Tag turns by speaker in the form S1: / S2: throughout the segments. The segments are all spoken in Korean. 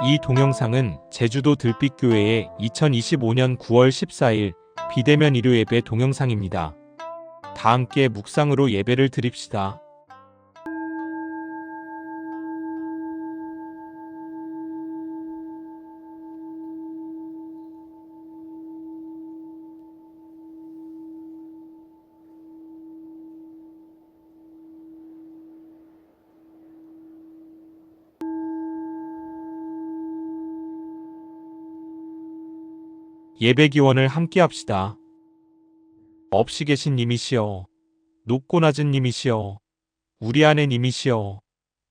S1: 이 동영상은 제주도 들빛교회의 2025년 9월 14일 비대면 일요 예배 동영상입니다. 다 함께 묵상으로 예배를 드립시다. 예배 기원을 함께 합시다. 없이 계신 님이시여, 높고 낮은 님이시여, 우리 안에 님이시여,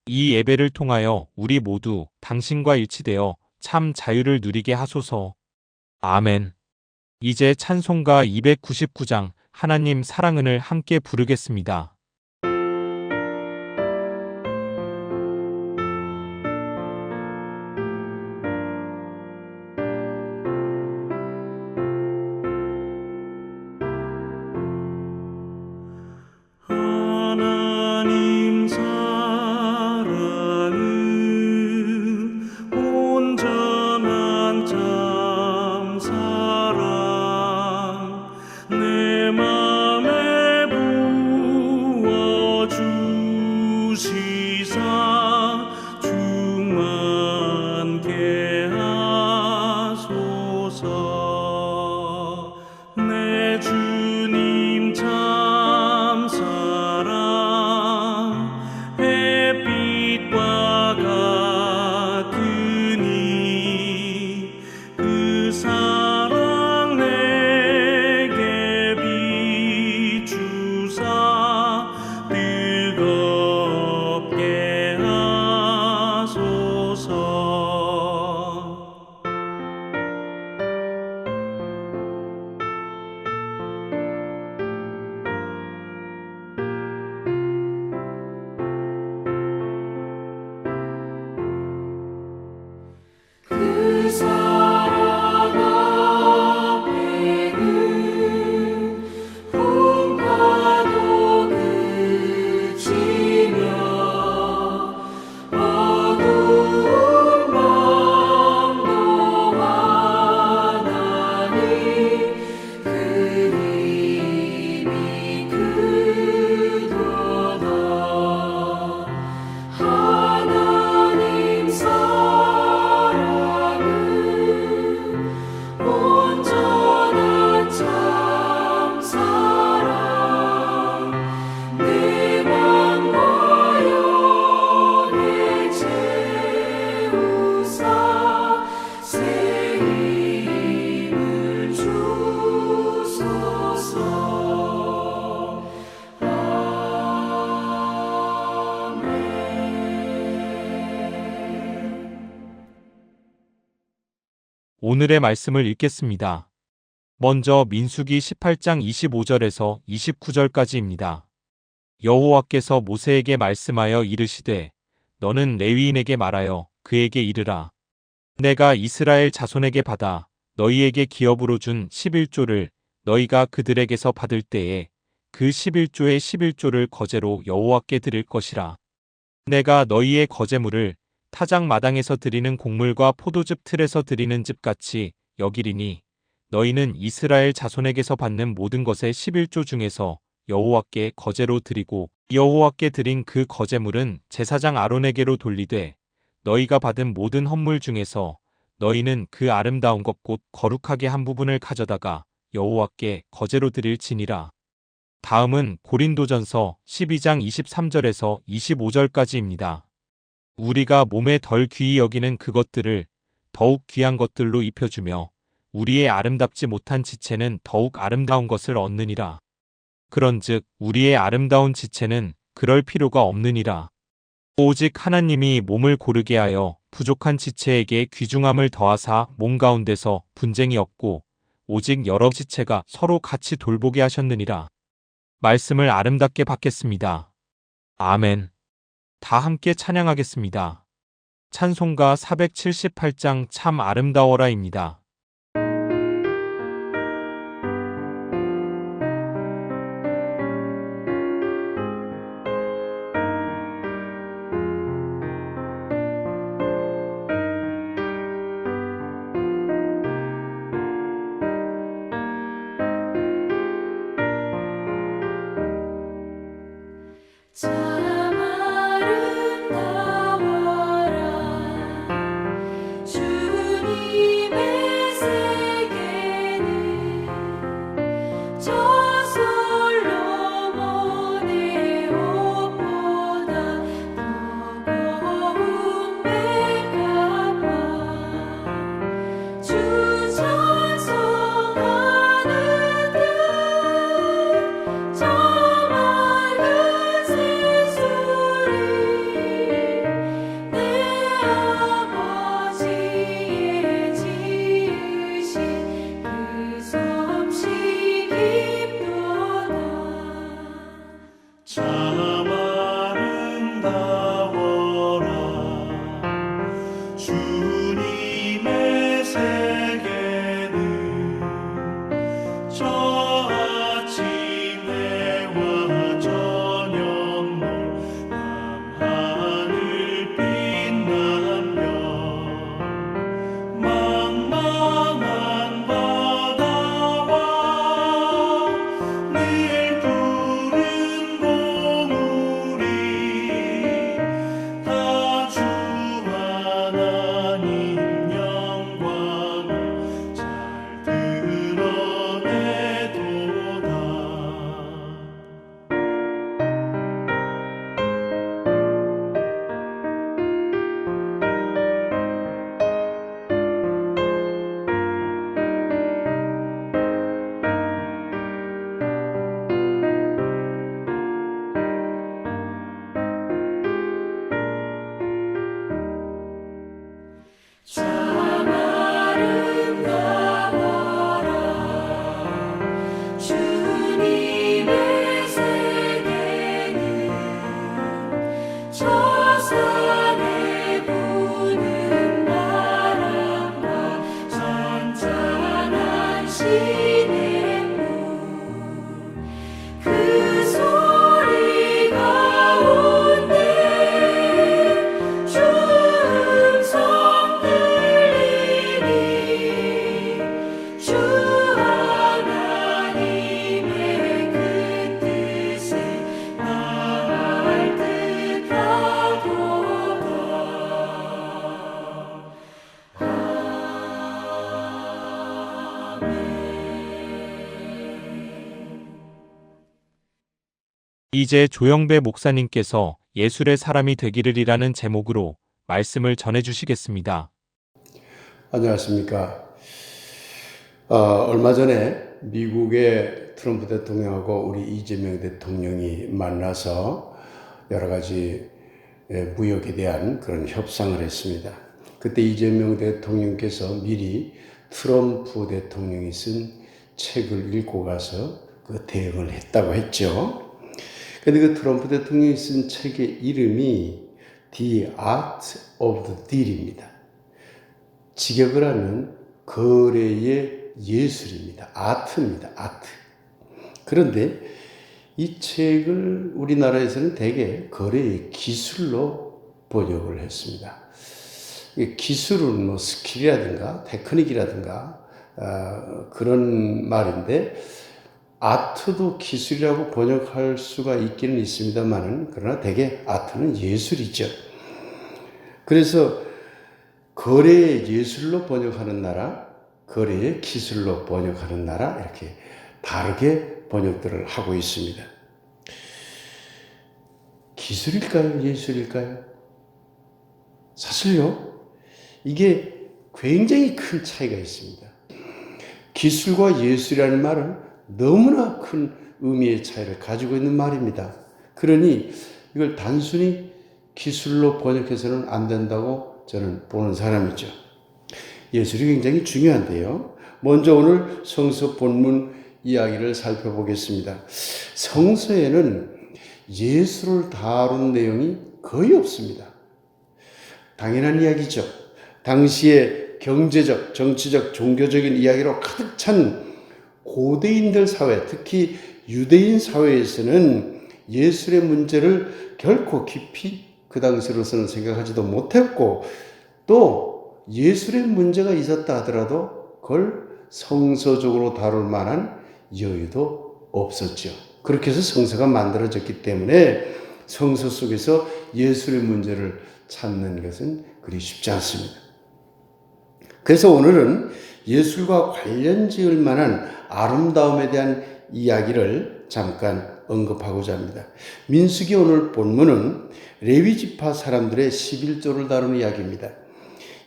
S1: 이 예배를 통하여 우리 모두 당신과 일치되어 참 자유를 누리게 하소서. 아멘. 이제 찬송가 299장 하나님 사랑은을 함께 부르겠습니다.
S2: 하나님 사랑은 온전한 참 사랑 내 맘에 부어주시사 충만케 하소서. 내 주님 참 사랑 햇빛과 같으니 그 사랑 내게 비추사 뜨겁게 하소서. 그 사랑 앞에는 풍파도 그치며 어두운 밤도 환하니 그 힘이 크도다. 하나님 사랑은 온전한 참 사랑 내 맘과 영에 채우사 새 힘을 주소서.
S1: 오늘의 말씀을 읽겠습니다. 먼저 민수기 18장 25절에서 29절까지입니다. 여호와께서 모세에게 말씀하여 이르시되 너는 레위인에게 말하여 그에게 이르라. 내가 이스라엘 자손에게 받아 너희에게 기업으로 준 11조를 너희가 그들에게서 받을 때에 그 11조의 11조를 거제로 여호와께 드릴 것이라. 내가 너희의 거제물을 타작 마당에서 드리는 곡물과 포도즙 틀에서 드리는 즙같이 여기리니 너희는 이스라엘 자손에게서 받는 모든 것의 11조 중에서 여호와께 거제로 드리고 여호와께 드린 그 거제물은 제사장 아론에게로 돌리되 너희가 받은 모든 헌물 중에서 너희는 그 아름다운 것 곧 거룩하게 한 부분을 가져다가 여호와께 거제로 드릴지니라. 다음은 고린도전서 12장 23절에서 25절까지입니다. 우리가 몸에 덜 귀히 여기는 그것들을 더욱 귀한 것들로 입혀주며 우리의 아름답지 못한 지체는 더욱 아름다운 것을 얻느니라. 그런즉 우리의 아름다운 지체는 그럴 필요가 없느니라. 오직 하나님이 몸을 고르게 하여 부족한 지체에게 귀중함을 더하사 몸 가운데서 분쟁이 없고 오직 여러 지체가 서로 같이 돌보게 하셨느니라. 말씀을 아름답게 받겠습니다. 아멘. 다 함께 찬양하겠습니다. 찬송가 478장 참 아름다워라입니다.
S2: 참 아름다워라 주님의 세계는 저 솔로몬의 옷보다 더 고운 백합화 주 찬송하는 듯 저 맑은 새소리 내 아버지의 지으신 그 솜씨 깊도다
S3: 참 아름다워라 주님의 세계는 저 아침 해와 저녁 밤하늘 빛나며 망망한 바다와 늘 푸른 봉우리 다 주 하나님 영광을 잘 드러내도다.
S2: 참 아름다워라 주님의 세계는 저 산에 부는 바람과 잔잔한 시냇물 그 소리 가운데 주 음성 들리니 주 하나님의 그 뜻에 나을 듯하도다.
S1: 이제 조영배 목사님께서 예술의 사람이 되기를이라는 제목으로 말씀을 전해 주시겠습니다.
S4: 안녕하십니까. 얼마 전에 미국의 트럼프 대통령하고 우리 이재명 대통령이 만나서 여러 가지 무역에 대한 그런 협상을 했습니다. 그때 이재명 대통령께서 미리 트럼프 대통령이 쓴 책을 읽고 가서 그 대응을 했다고 했죠. 근데 그 트럼프 대통령이 쓴 책의 이름이 The Art of the Deal입니다. 직역을 하면 거래의 예술입니다. 아트입니다. 아트. 그런데 이 책을 우리나라에서는 대개 거래의 기술로 번역을 했습니다. 기술은 뭐 스킬이라든가 테크닉이라든가 그런 말인데 아트도 기술이라고 번역할 수가 있기는 있습니다만은 그러나 대개 아트는 예술이죠. 그래서 거래의 예술로 번역하는 나라, 거래의 기술로 번역하는 나라 이렇게 다르게 번역들을 하고 있습니다. 기술일까요? 예술일까요? 사실요, 이게 굉장히 큰 차이가 있습니다. 기술과 예술이라는 말은 너무나 큰 의미의 차이를 가지고 있는 말입니다. 그러니 이걸 단순히 기술로 번역해서는 안 된다고 저는 보는 사람이죠. 예술이 굉장히 중요한데요. 먼저 오늘 성서 본문 이야기를 살펴보겠습니다. 성서에는 예술을 다룬 내용이 거의 없습니다. 당연한 이야기죠. 당시의 경제적, 정치적, 종교적인 이야기로 가득 찬 고대인들 사회, 특히 유대인 사회에서는 예술의 문제를 결코 깊이 그 당시로서는 생각하지도 못했고, 또 예술의 문제가 있었다 하더라도 그걸 성서적으로 다룰 만한 여유도 없었죠. 그렇게 해서 성서가 만들어졌기 때문에 성서 속에서 예술의 문제를 찾는 것은 그리 쉽지 않습니다. 그래서 오늘은 예술과 관련 지을 만한 아름다움에 대한 이야기를 잠깐 언급하고자 합니다. 민수기 오늘 본문은 레위 지파 사람들의 11조를 다루는 이야기입니다.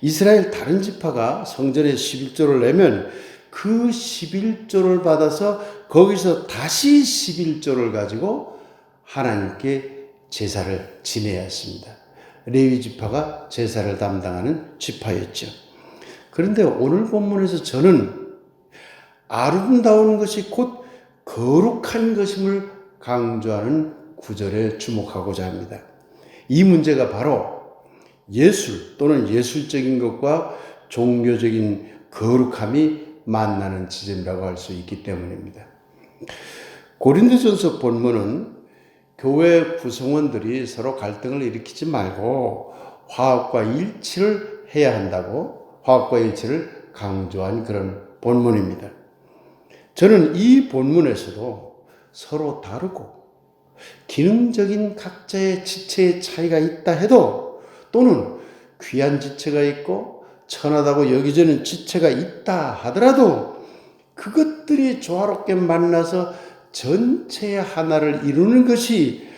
S4: 이스라엘 다른 지파가 성전에 11조를 내면 그 11조를 받아서 거기서 다시 11조를 가지고 하나님께 제사를 지내야 했습니다. 레위 지파가 제사를 담당하는 지파였죠. 그런데 오늘 본문에서 저는 아름다운 것이 곧 거룩한 것임을 강조하는 구절에 주목하고자 합니다. 이 문제가 바로 예술 또는 예술적인 것과 종교적인 거룩함이 만나는 지점이라고 할 수 있기 때문입니다. 고린도전서 본문은 교회 구성원들이 서로 갈등을 일으키지 말고 화합과 일치를 해야 한다고 화합과 일치를 강조한 그런 본문입니다. 저는 이 본문에서도 서로 다르고 기능적인 각자의 지체의 차이가 있다 해도 또는 귀한 지체가 있고 천하다고 여겨지는 지체가 있다 하더라도 그것들이 조화롭게 만나서 전체의 하나를 이루는 것이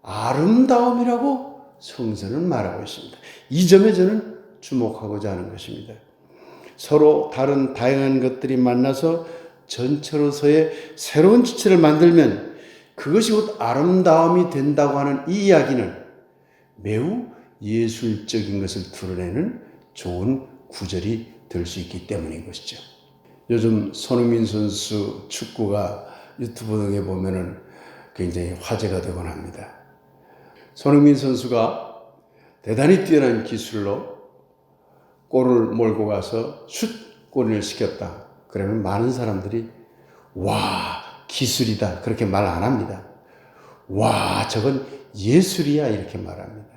S4: 아름다움이라고 성서는 말하고 있습니다. 이 점에 저는 주목하고자 하는 것입니다. 서로 다른 다양한 것들이 만나서 전체로서의 새로운 지체를 만들면 그것이 곧 아름다움이 된다고 하는 이 이야기는 매우 예술적인 것을 드러내는 좋은 구절이 될 수 있기 때문인 것이죠. 요즘 손흥민 선수 축구가 유튜브 등에 보면은 굉장히 화제가 되곤 합니다. 손흥민 선수가 대단히 뛰어난 기술로 골을 몰고 가서 슛골을 시켰다. 그러면 많은 사람들이 와, 기술이다. 그렇게 말 안 합니다. 와, 저건 예술이야. 이렇게 말합니다.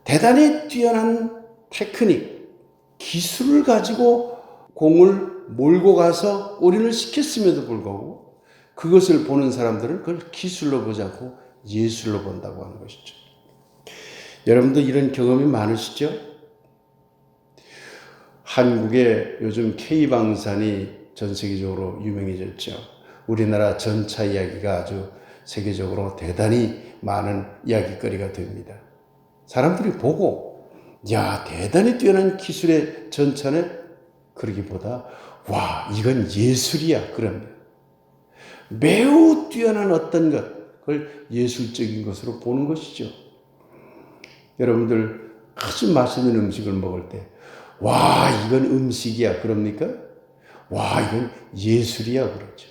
S4: 대단히 뛰어난 테크닉, 기술을 가지고 공을 몰고 가서 골인을 시켰음에도 불구하고 그것을 보는 사람들은 그걸 기술로 보지 않고 예술로 본다고 하는 것이죠. 여러분도 이런 경험이 많으시죠? 한국의 요즘 K방산이 전 세계적으로 유명해졌죠. 우리나라 전차 이야기가 아주 세계적으로 대단히 많은 이야기거리가 됩니다. 사람들이 보고 야, 대단히 뛰어난 기술의 전차네? 그러기보다 와, 이건 예술이야. 그럽니다. 매우 뛰어난 어떤 것, 그걸 예술적인 것으로 보는 것이죠. 여러분들 아주 맛있는 음식을 먹을 때 와, 이건 음식이야. 그럽니까? 와, 이건 예술이야. 그러죠.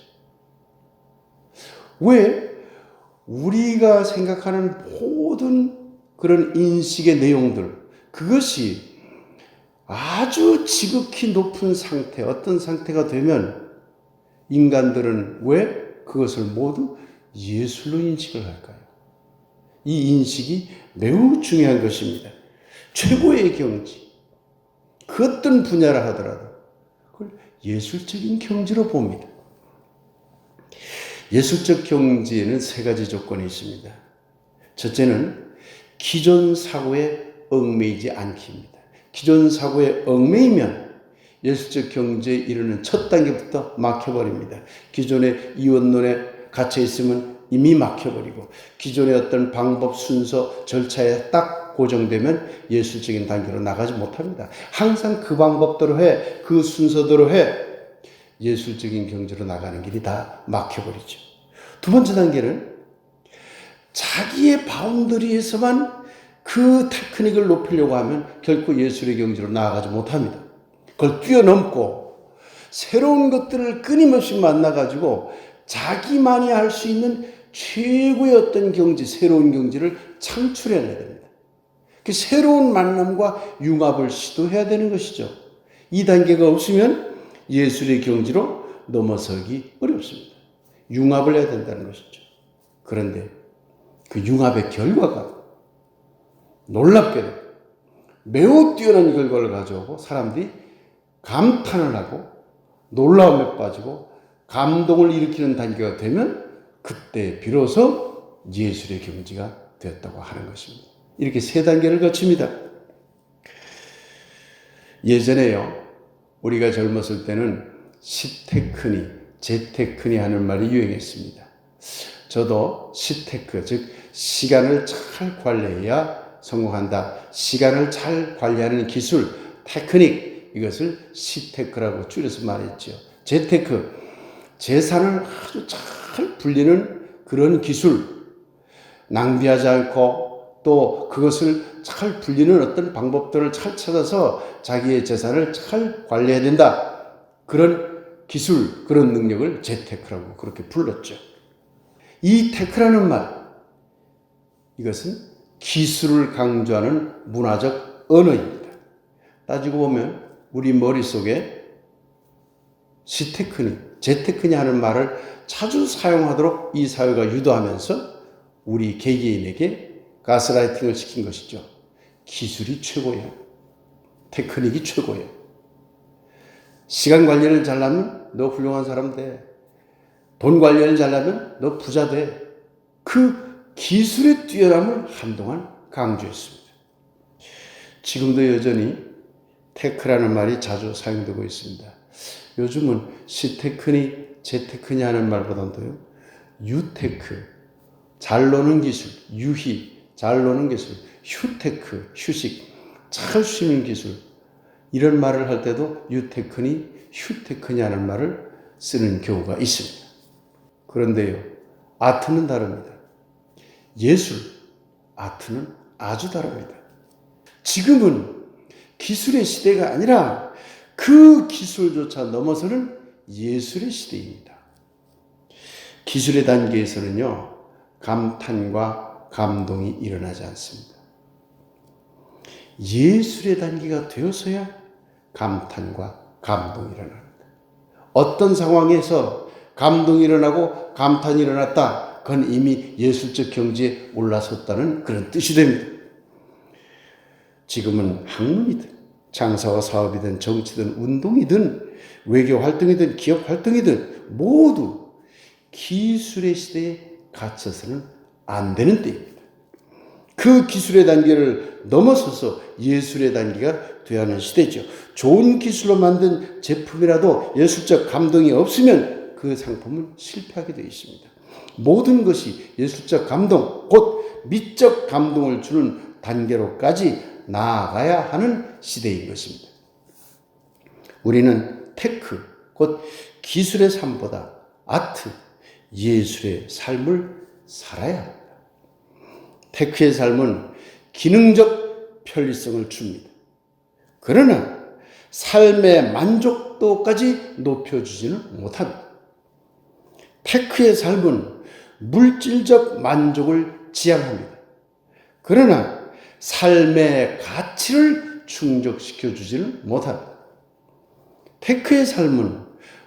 S4: 왜? 우리가 생각하는 모든 그런 인식의 내용들, 그것이 아주 지극히 높은 상태, 어떤 상태가 되면 인간들은 왜 그것을 모두 예술로 인식을 할까요? 이 인식이 매우 중요한 것입니다. 최고의 경지, 그 어떤 분야라 하더라도 그걸 예술적인 경지로 봅니다. 예술적 경지에는 세 가지 조건이 있습니다. 첫째는 기존 사고에 얽매이지 않기입니다. 기존 사고에 얽매이면 예술적 경지에 이르는 첫 단계부터 막혀버립니다. 기존의 이원론에 갇혀 있으면 이미 막혀버리고 기존의 어떤 방법, 순서, 절차에 딱 고정되면 예술적인 단계로 나가지 못합니다. 항상 그 방법대로 해, 그 순서대로 해, 예술적인 경지로 나가는 길이 다 막혀버리죠. 두 번째 단계는 자기의 바운더리에서만 그 테크닉을 높이려고 하면 결코 예술의 경지로 나아가지 못합니다. 그걸 뛰어넘고 새로운 것들을 끊임없이 만나가지고 자기만이 할 수 있는 최고의 어떤 경지, 새로운 경지를 창출해내야 됩니다. 그 새로운 만남과 융합을 시도해야 되는 것이죠. 이 단계가 없으면 예술의 경지로 넘어서기 어렵습니다. 융합을 해야 된다는 것이죠. 그런데 그 융합의 결과가 놀랍게도 매우 뛰어난 결과를 가져오고 사람들이 감탄을 하고 놀라움에 빠지고 감동을 일으키는 단계가 되면 그때 비로소 예술의 경지가 되었다고 하는 것입니다. 이렇게 세 단계를 거칩니다. 예전에요, 우리가 젊었을 때는 시테크니, 제테크니 하는 말이 유행했습니다. 저도 시테크, 즉 시간을 잘 관리해야 성공한다. 시간을 잘 관리하는 기술, 테크닉, 이것을 시테크라고 줄여서 말했죠. 제테크, 재산을 아주 잘 불리는 그런 기술, 낭비하지 않고 또 그것을 잘 불리는 어떤 방법들을 잘 찾아서 자기의 재산을 잘 관리해야 된다. 그런 기술, 그런 능력을 재테크라고 그렇게 불렀죠. 이 테크라는 말, 이것은 기술을 강조하는 문화적 언어입니다. 따지고 보면 우리 머릿속에 시테크니, 제테크니 하는 말을 자주 사용하도록 이 사회가 유도하면서 우리 개개인에게 가스라이팅을 시킨 것이죠. 기술이 최고예요. 테크닉이 최고예요. 시간 관리를 잘하면 너 훌륭한 사람 돼. 돈 관리를 잘하면 너 부자 돼. 그 기술의 뛰어남을 한동안 강조했습니다. 지금도 여전히 테크라는 말이 자주 사용되고 있습니다. 요즘은 시테크니, 제테크니 하는 말보다도요, 유테크, 잘 노는 기술, 유희, 잘 노는 기술, 휴테크, 휴식, 잘 쉬는 기술, 이런 말을 할 때도 유테크니, 휴테크니 하는 말을 쓰는 경우가 있습니다. 그런데요, 아트는 다릅니다. 예술, 아트는 아주 다릅니다. 지금은 기술의 시대가 아니라 그 기술조차 넘어서는 예술의 시대입니다. 기술의 단계에서는요, 감탄과 감동이 일어나지 않습니다. 예술의 단계가 되어서야 감탄과 감동이 일어납니다. 어떤 상황에서 감동이 일어나고 감탄이 일어났다, 그건 이미 예술적 경지에 올라섰다는 그런 뜻이 됩니다. 지금은 학문이든 장사와 사업이든 정치든 운동이든 외교 활동이든 기업 활동이든 모두 기술의 시대에 갇혀서는 안 되는 때입니다. 그 기술의 단계를 넘어서서 예술의 단계가 되어야 하는 시대죠. 좋은 기술로 만든 제품이라도 예술적 감동이 없으면 그 상품은 실패하게 되어 있습니다. 모든 것이 예술적 감동, 곧 미적 감동을 주는 단계로까지 나아가야 하는 시대인 것입니다. 우리는 테크, 곧 기술의 삶보다 아트, 예술의 삶을 살아야 합니다. 테크의 삶은 기능적 편리성을 줍니다. 그러나 삶의 만족도까지 높여주지는 못합니다. 테크의 삶은 물질적 만족을 지향합니다. 그러나 삶의 가치를 충족시켜 주지는 못합니다. 테크의 삶은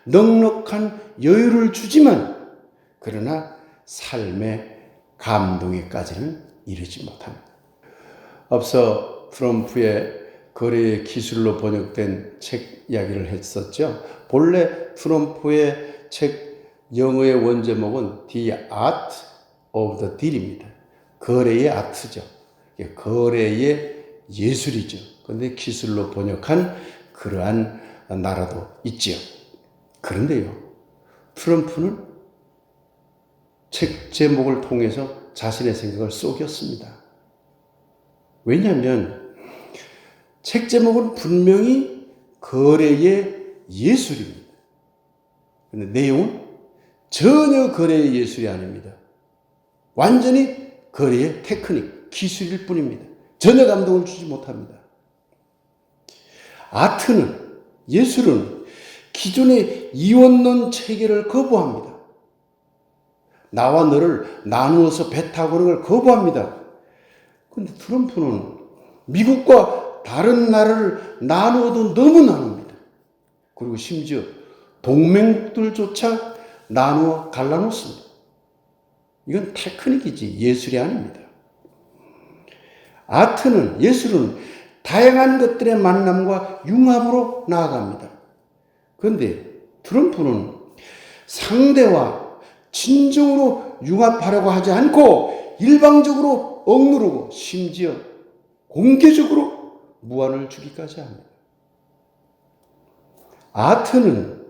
S4: 넉넉한 여유를 주지만 그러나 삶의 감동에까지는 이르지 못합니다. 앞서 트럼프의 거래의 기술로 번역된 책 이야기를 했었죠. 본래 트럼프의 책 영어의 원제목은 The Art of the Deal입니다. 거래의 아트죠. 거래의 예술이죠. 그런데 기술로 번역한 그러한 나라도 있지요. 그런데요, 트럼프는 책 제목을 통해서 자신의 생각을 속였습니다. 왜냐하면 책 제목은 분명히 거래의 예술입니다. 그런데 내용은 전혀 거래의 예술이 아닙니다. 완전히 거래의 테크닉, 기술일 뿐입니다. 전혀 감동을 주지 못합니다. 아트는, 예술은 기존의 이원론 체계를 거부합니다. 나와 너를 나누어서 배 타고 그런 걸 거부합니다. 그런데 트럼프는 미국과 다른 나라를 나누어도 너무 나눕니다. 그리고 심지어 동맹국들조차 나누어 갈라놓습니다. 이건 테크닉이지 예술이 아닙니다. 아트는, 예술은 다양한 것들의 만남과 융합으로 나아갑니다. 그런데 트럼프는 상대와 진정으로 융합하려고 하지 않고 일방적으로 억누르고 심지어 공개적으로 무한을 주기까지 합니다. 아트는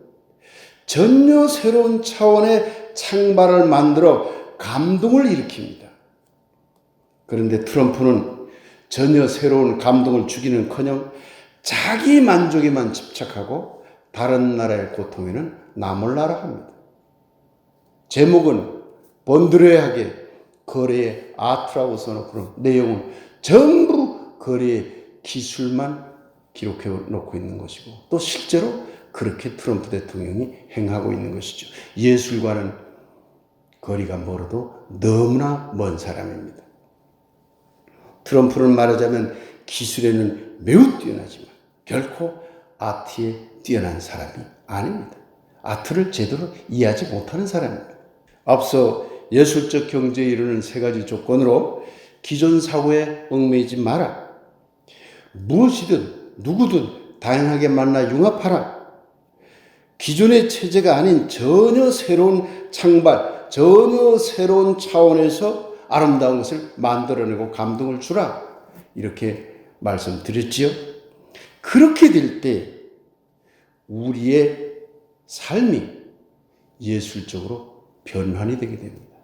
S4: 전혀 새로운 차원의 창발을 만들어 감동을 일으킵니다. 그런데 트럼프는 전혀 새로운 감동을 주기는커녕 자기 만족에만 집착하고 다른 나라의 고통에는 나몰라라 합니다. 제목은 번드레하게 거래의 아트라고 써놓고는 내용은 전부 거래의 기술만 기록해 놓고 있는 것이고 또 실제로 그렇게 트럼프 대통령이 행하고 있는 것이죠. 예술과는 거리가 멀어도 너무나 먼 사람입니다. 트럼프는 말하자면 기술에는 매우 뛰어나지만 결코 아트에 뛰어난 사람이 아닙니다. 아트를 제대로 이해하지 못하는 사람입니다. 앞서 예술적 경제에 이르는 세 가지 조건으로 기존 사고에 얽매이지 마라. 무엇이든 누구든 다양하게 만나 융합하라. 기존의 체제가 아닌 전혀 새로운 창발, 전혀 새로운 차원에서 아름다운 것을 만들어내고 감동을 주라. 이렇게 말씀드렸지요. 그렇게 될 때 우리의 삶이 예술적으로 변환이 되게 됩니다.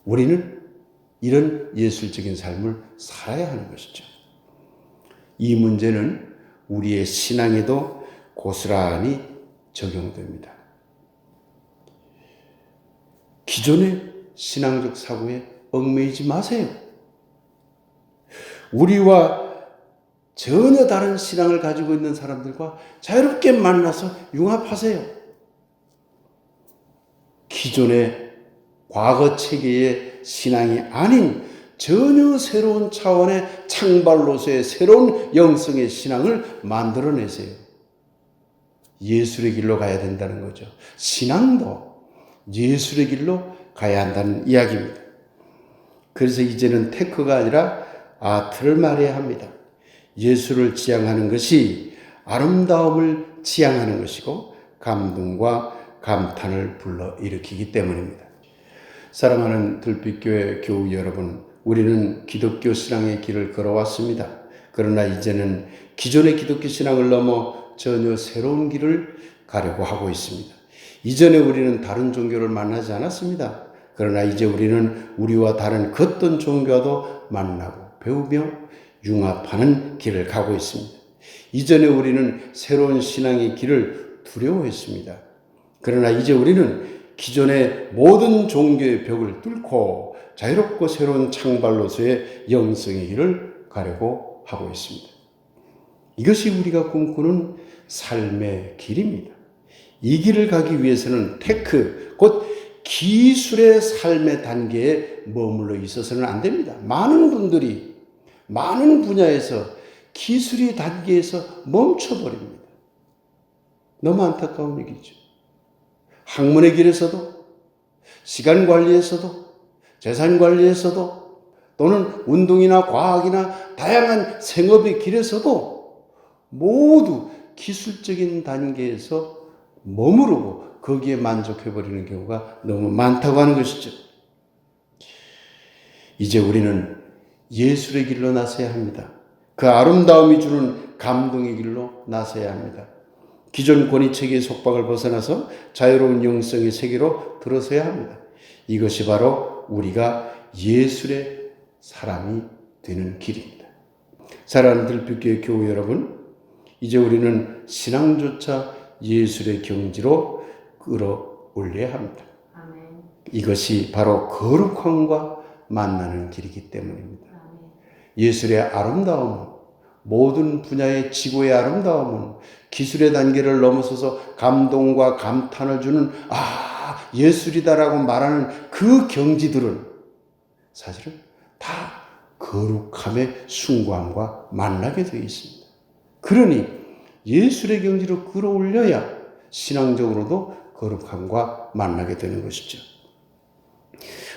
S4: 우리는 이런 예술적인 삶을 살아야 하는 것이죠. 이 문제는 우리의 신앙에도 고스란히 적용됩니다. 기존의 신앙적 사고에 얽매이지 마세요. 우리와 전혀 다른 신앙을 가지고 있는 사람들과 자유롭게 만나서 융합하세요. 기존의 과거 체계의 신앙이 아닌 전혀 새로운 차원의 창발로서의 새로운 영성의 신앙을 만들어내세요. 예술의 길로 가야 된다는 거죠. 신앙도 예술의 길로 가야 한다는 이야기입니다. 그래서 이제는 테크가 아니라 아트를 말해야 합니다. 예술을 지향하는 것이 아름다움을 지향하는 것이고 감동과 감탄을 불러일으키기 때문입니다. 사랑하는 들빛교회 교우 여러분, 우리는 기독교 신앙의 길을 걸어왔습니다. 그러나 이제는 기존의 기독교 신앙을 넘어 전혀 새로운 길을 가려고 하고 있습니다. 이전에 우리는 다른 종교를 만나지 않았습니다. 그러나 이제 우리는 우리와 다른 그 어떤 종교와도 만나고 배우며 융합하는 길을 가고 있습니다. 이전에 우리는 새로운 신앙의 길을 두려워했습니다. 그러나 이제 우리는 기존의 모든 종교의 벽을 뚫고 자유롭고 새로운 창발로서의 영성의 길을 가려고 하고 있습니다. 이것이 우리가 꿈꾸는 삶의 길입니다. 이 길을 가기 위해서는 테크, 곧 기술의 삶의 단계에 머물러 있어서는 안 됩니다. 많은 분들이 많은 분야에서 기술의 단계에서 멈춰버립니다. 너무 안타까운 얘기죠. 학문의 길에서도, 시간 관리에서도, 재산 관리에서도, 또는 운동이나 과학이나 다양한 생업의 길에서도 모두 기술적인 단계에서 머무르고 거기에 만족해버리는 경우가 너무 많다고 하는 것이죠. 이제 우리는 예술의 길로 나서야 합니다. 그 아름다움이 주는 감동의 길로 나서야 합니다. 기존 권위체계의 속박을 벗어나서 자유로운 영성의 세계로 들어서야 합니다. 이것이 바로 우리가 예술의 사람이 되는 길입니다. 사랑하는 들빛교회 교우 여러분, 이제 우리는 신앙조차 예술의 경지로 끌어올려야 합니다.
S2: 아멘.
S4: 이것이 바로 거룩함과 만나는 길이기 때문입니다. 예술의 아름다움은, 모든 분야의 지고의 아름다움은 기술의 단계를 넘어서서 감동과 감탄을 주는 예술이다라고 말하는 그 경지들은 사실은 다 거룩함의 숭고함과 만나게 되어 있습니다. 그러니 예술의 경지로 끌어올려야 신앙적으로도 거룩함과 만나게 되는 것이죠.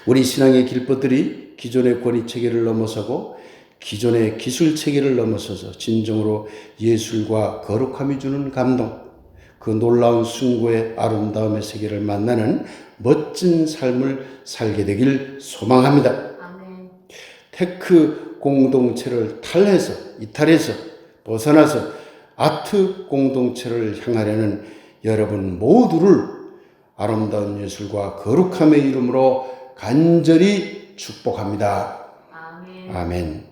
S4: 우리 신앙의 길법들이 기존의 권위체계를 넘어서고 기존의 기술체계를 넘어서서 진정으로 예술과 거룩함이 주는 감동, 그 놀라운 숭고의 아름다움의 세계를 만나는 멋진 삶을 살게 되길 소망합니다.
S5: 아멘.
S4: 테크 공동체를 이탈해서 벗어나서 아트 공동체를 향하려는 여러분 모두를 아름다운 예술과 거룩함의 이름으로 간절히 축복합니다.
S5: 아멘.
S4: 아멘.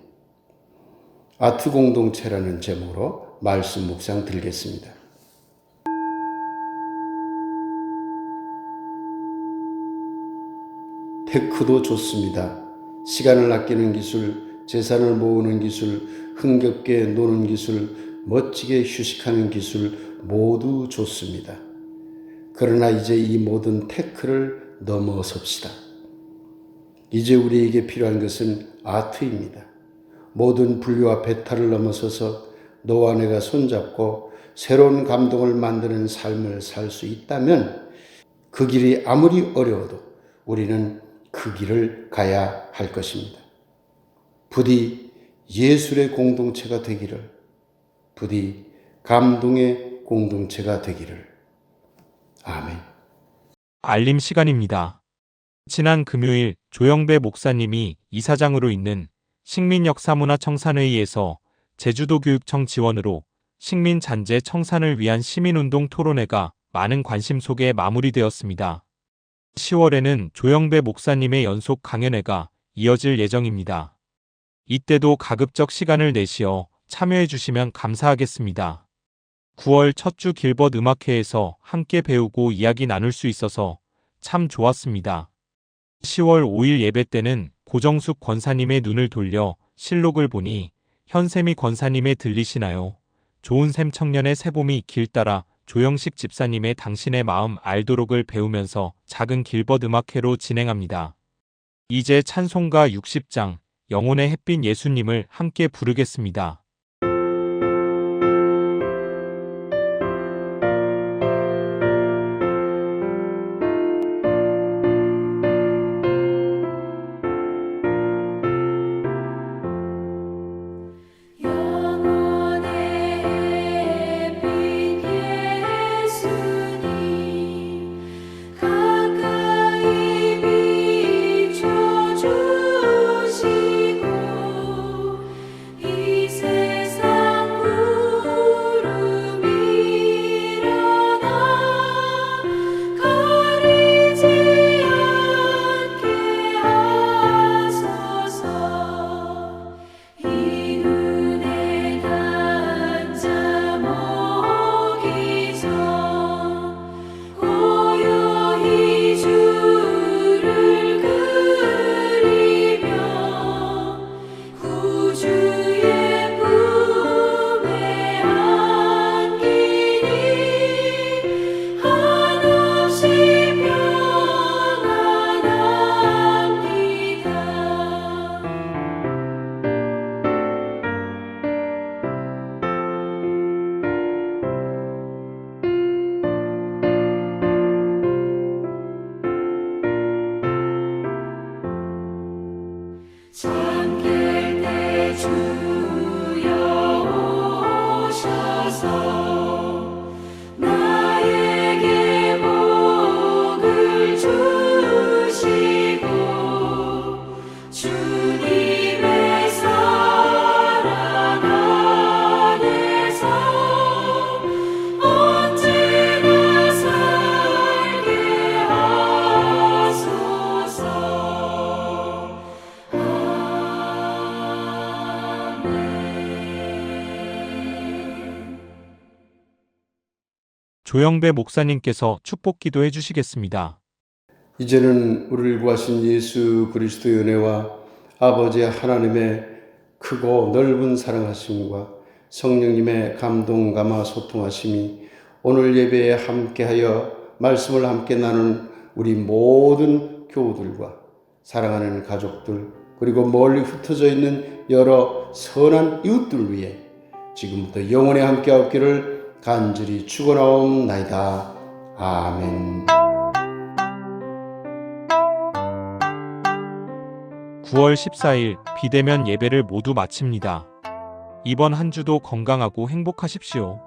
S4: 아트 공동체라는 제목으로 말씀 묵상 드리겠습니다. 테크도 좋습니다. 시간을 아끼는 기술, 재산을 모으는 기술, 흥겹게 노는 기술, 멋지게 휴식하는 기술 모두 좋습니다. 그러나 이제 이 모든 테크를 넘어섭시다. 이제 우리에게 필요한 것은 아트입니다. 모든 분류와 배탈을 넘어서서 너와 내가 손잡고 새로운 감동을 만드는 삶을 살 수 있다면 그 길이 아무리 어려워도 우리는 그 길을 가야 할 것입니다. 부디 예술의 공동체가 되기를, 부디 감동의 공동체가 되기를. 아멘.
S1: 알림 시간입니다. 지난 금요일 조영배 목사님이 이사장으로 있는 식민역사문화청산회의에서 제주도교육청 지원으로 식민잔재 청산을 위한 시민운동 토론회가 많은 관심 속에 마무리되었습니다. 10월에는 조영배 목사님의 연속 강연회가 이어질 예정입니다. 이때도 가급적 시간을 내시어 참여해 주시면 감사하겠습니다. 9월 첫 주 길벗 음악회에서 함께 배우고 이야기 나눌 수 있어서 참 좋았습니다. 10월 5일 예배 때는 고정숙 권사님의 눈을 돌려 실록을 보니 현샘이 권사님의 들리시나요? 좋은샘 청년의 새봄이 길 따라 조영식 집사님의 당신의 마음 알도록을 배우면서 작은 길벗 음악회로 진행합니다. 이제 찬송가 60장 영혼의 햇빛 예수님을 함께 부르겠습니다.
S2: 영혼의 햇빛 예수님 가까이 비춰주시고 이 세상 구름이라나 가리지 않게 하소서. 이 눈에 단잠 오기 전 고요히 주를 그리며 구주의 품에 안기니 한없이 평안합니다. 잠길 때 주여 오셔서 나에게 복을 주시고 주님의 사랑 안에서 언제나 살게 하소서.
S1: 조영배 목사님께서 축복 기도해 주시겠습니다.
S4: 이제는 우리를 구하신 예수 그리스도의 은혜와 아버지 하나님의 크고 넓은 사랑하심과 성령님의 감동 감화 소통하심이 오늘 예배에 함께하여 말씀을 함께 나눈 우리 모든 교우들과 사랑하는 가족들 그리고 멀리 흩어져 있는 여러 선한 이웃들 위해 지금부터 영원히 함께하기를 간절히 축원하옵나이다. 아멘.
S1: 9월 14일 비대면 예배를 모두 마칩니다. 이번 한 주도 건강하고 행복하십시오.